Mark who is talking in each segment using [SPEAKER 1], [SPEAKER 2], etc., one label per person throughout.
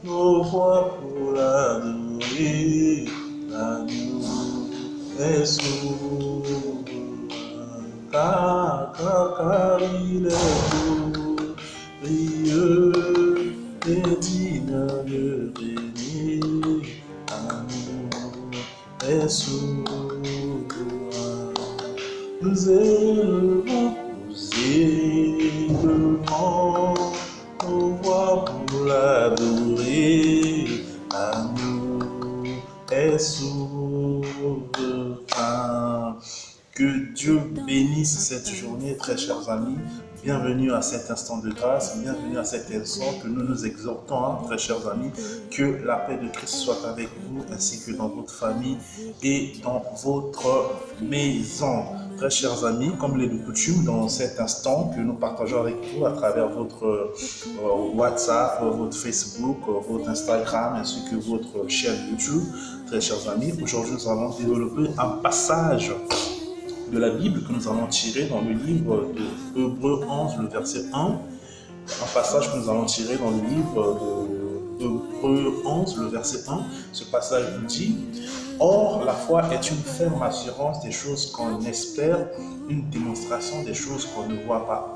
[SPEAKER 1] Nos voix pour l'adorer, l'agneau est souverain, car il est glorieux et digne de régner, l'agneau est souverain. Nous élevons nos voix pour l'adorer, l'agneau est souverain. Que Dieu bénisse cette journée, très chers amis. Bienvenue à cet instant de grâce, bienvenue à cet instant que nous nous exhortons, très chers amis, que la paix de Christ soit avec vous, ainsi que dans votre famille et dans votre maison. Très chers amis, comme il est de coutume, dans cet instant que nous partageons avec vous à travers votre WhatsApp, votre Facebook, votre Instagram, ainsi que votre chaîne YouTube, très chers amis, aujourd'hui nous allons développer un passage de la Bible que nous allons tirer dans le livre de Hébreux 11, le verset 1. Un passage que nous allons tirer dans le livre de Hébreux 11, le verset 1. Ce passage nous dit: Or, la foi est une ferme assurance des choses qu'on espère, une démonstration des choses qu'on ne voit pas.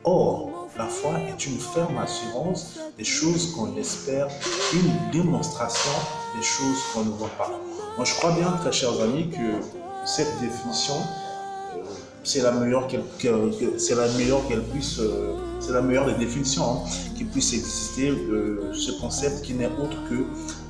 [SPEAKER 1] Or, la foi est une ferme assurance des choses qu'on espère, une démonstration des choses qu'on ne voit pas. Moi, je crois bien, très chers amis, que cette définition, c'est la meilleure des définitions qui puisse exister, ce concept qui n'est autre que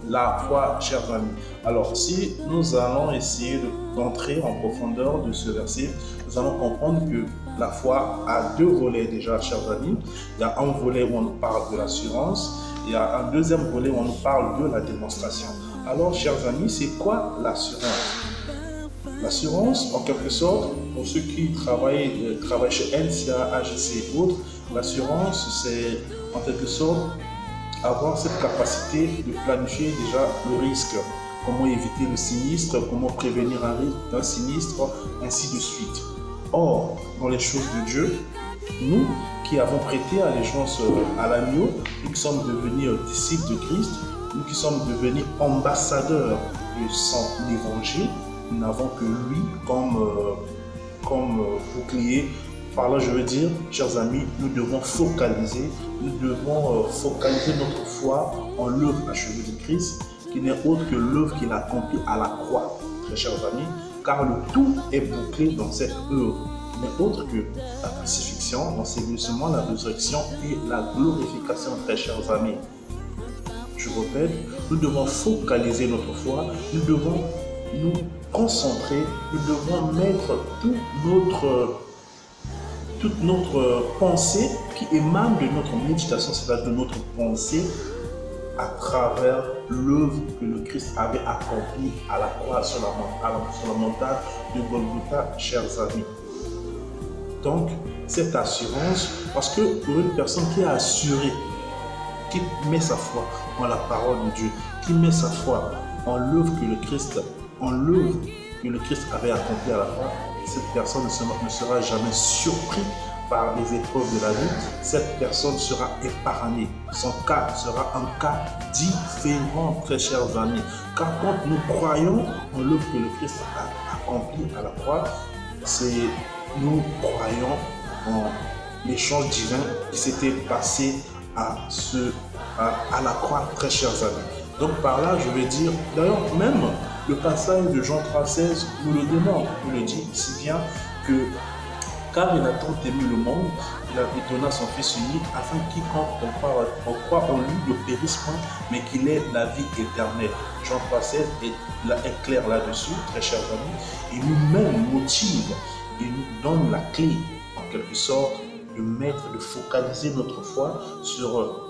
[SPEAKER 1] la foi, chers amis. Alors, si nous allons essayer d'entrer en profondeur de ce verset, nous allons comprendre que la foi a deux volets déjà, chers amis. Il y a un volet où on nous parle de l'assurance, il y a un deuxième volet où on nous parle de la démonstration. Alors, chers amis, c'est quoi l'assurance? L'assurance, en quelque sorte, pour ceux qui travaillent chez NCA, AGC et autres, l'assurance, c'est en quelque sorte avoir cette capacité de planifier déjà le risque, comment éviter le sinistre, comment prévenir un sinistre, ainsi de suite. Or, dans les choses de Dieu, nous qui avons prêté allégeance à l'agneau, nous qui sommes devenus disciples de Christ, nous qui sommes devenus ambassadeurs de son évangile, nous n'avons que lui comme bouclier. Par là, je veux dire, chers amis, nous devons focaliser notre foi en l'œuvre achevée de Christ, qui n'est autre que l'œuvre qu'il a accomplie à la croix, très chers amis, car le tout est bouclé dans cette œuvre, qui n'est autre que la crucifixion, l'ensevelissement, la résurrection et la glorification, très chers amis. Je répète, nous devons focaliser notre foi, nous devons nous concentrer, nous devons mettre toute notre pensée qui émane de notre méditation, c'est-à-dire de notre pensée, à travers l'œuvre que le Christ avait accomplie à la croix sur la montagne de Golgotha, chers amis. Donc, cette assurance, parce que pour une personne qui est assurée, qui met sa foi en la parole de Dieu, qui met sa foi en l'œuvre que le Christ avait accomplie à la croix, cette personne ne sera jamais surprise par les épreuves de la vie. Cette personne sera épargnée. Son cas sera un cas différent, très chers amis. Car quand nous croyons en l'œuvre que le Christ a accomplie à la croix, nous croyons en l'échange divin qui s'était passé à la croix, très chers amis. Donc par là, je vais dire, d'ailleurs même le passage de Jean 3,16 nous le demande, nous le dit si bien que car il a tant aimé le monde, il donna son Fils unique afin que quiconque croit en lui ne périsse point, mais qu'il ait la vie éternelle. Jean 3,16 est clair là-dessus, très chers amis, et nous-mêmes motive, il nous donne la clé, en quelque sorte, de focaliser notre foi sur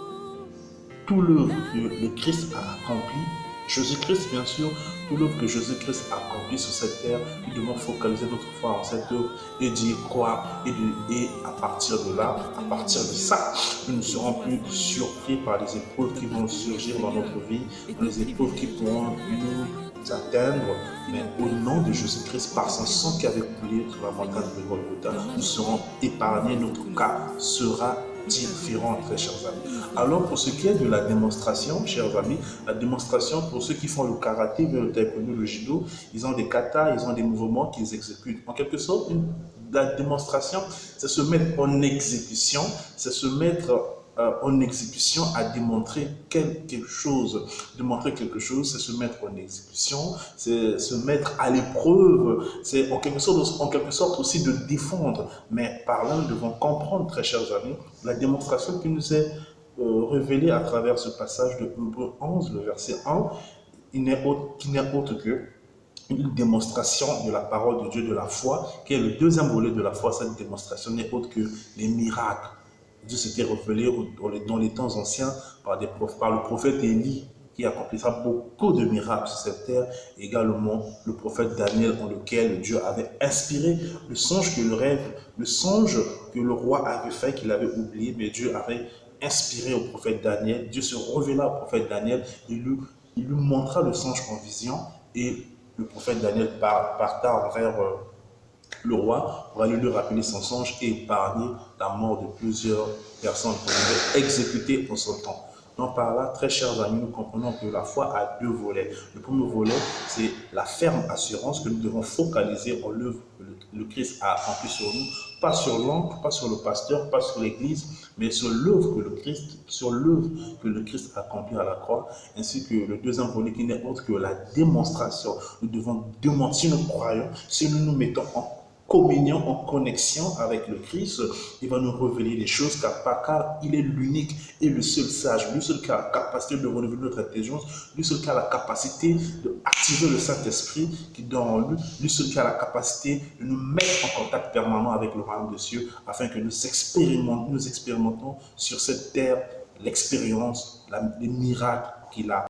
[SPEAKER 1] tout l'œuvre que le Christ a accompli, Jésus-Christ bien sûr, tout l'œuvre que Jésus-Christ a accompli sur cette terre, nous devons focaliser notre foi en cette œuvre et d'y croire. Et à partir de là, à partir de ça, nous ne serons plus surpris par les épreuves qui vont surgir dans notre vie, les épreuves qui pourront nous atteindre, mais au nom de Jésus-Christ, par son sang qui avait coulé sur la montagne de Golgotha, nous serons épargnés, notre cas sera différent, très chers amis. Alors, pour ce qui est de la démonstration, chers amis, la démonstration, pour ceux qui font le karaté, le taekwondo, le judo, ils ont des katas, ils ont des mouvements qu'ils exécutent. En quelque sorte, la démonstration, c'est se mettre en exécution, c'est se mettre en exécution à démontrer quelque chose. Démontrer quelque chose, c'est se mettre en exécution, c'est se mettre à l'épreuve, c'est en quelque sorte aussi de défendre. Mais par là, nous devons comprendre, très chers amis, la démonstration qui nous est révélée à travers ce passage de Hébreux 11, le verset 1, qui n'est autre que une démonstration de la parole de Dieu, de la foi, qui est le deuxième volet de la foi. Cette démonstration n'est autre que les miracles. Dieu s'était révélé dans les temps anciens par le prophète Élie, qui accomplira beaucoup de miracles sur cette terre. Également, le prophète Daniel, en lequel Dieu avait inspiré le songe le songe que le roi avait fait, qu'il avait oublié, mais Dieu avait inspiré au prophète Daniel. Dieu se révéla au prophète Daniel, il lui montra le songe en vision, et le prophète Daniel parta envers le roi pour aller lui rappeler son songe et épargner la mort de plusieurs personnes qu'on devait exécuter en son temps. Donc par là, très chers amis, nous comprenons que la foi a deux volets. Le premier volet, c'est la ferme assurance que nous devons focaliser en l'œuvre que le Christ a accomplie sur nous, pas sur l'homme, pas sur le pasteur, pas sur l'Église, mais sur l'œuvre que le Christ a accomplie à la croix, ainsi que le deuxième volet qui n'est autre que la démonstration. Nous devons démontrer, si nous croyons, si nous nous mettons en communion, en connexion avec le Christ, il va nous révéler des choses car il est l'unique et le seul sage, lui seul qui a la capacité de renouveler notre intelligence, lui seul qui a la capacité d'activer le Saint-Esprit qui dort en lui seul qui a la capacité de nous mettre en contact permanent avec le royaume des cieux afin que nous expérimentons sur cette terre l'expérience, les miracles qu'il a